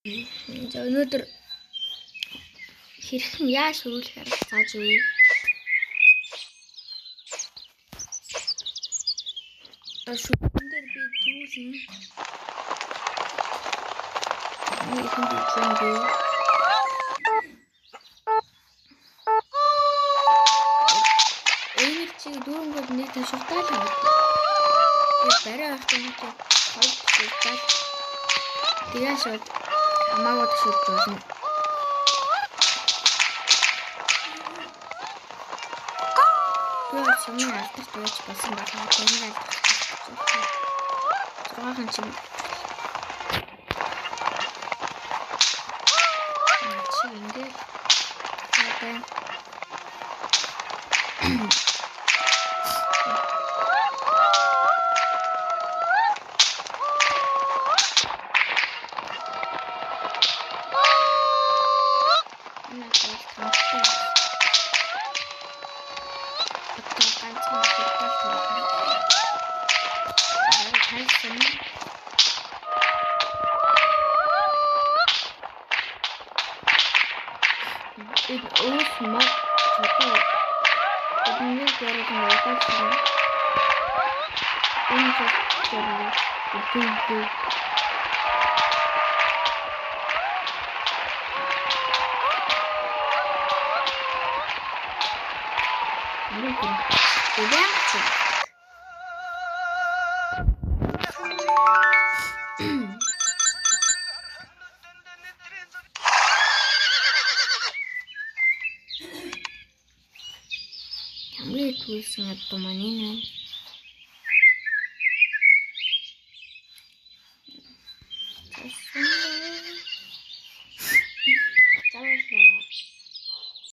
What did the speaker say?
За өнөөдөр хэрхэн яаж хөрвүүлэх арга зааж өгье. Шүтэн дээр би түүлэн. Эхэн дижэнгээ. Энийг чи дөрөнгөд нэг ташигдаа л хаваад. Тэгээд барай автоматик хоёр ташигдаа. Тэгээд шууд хамаагүй ташигдж болно. Тэгээд сумын алдарт байж болсон байна. Тэнийг алдарт. 6хан чим. Чи ингээд хаатай. It was not total. It means there is no question. Interesting. Хамгийн түүлсэн ядуу маань энэ.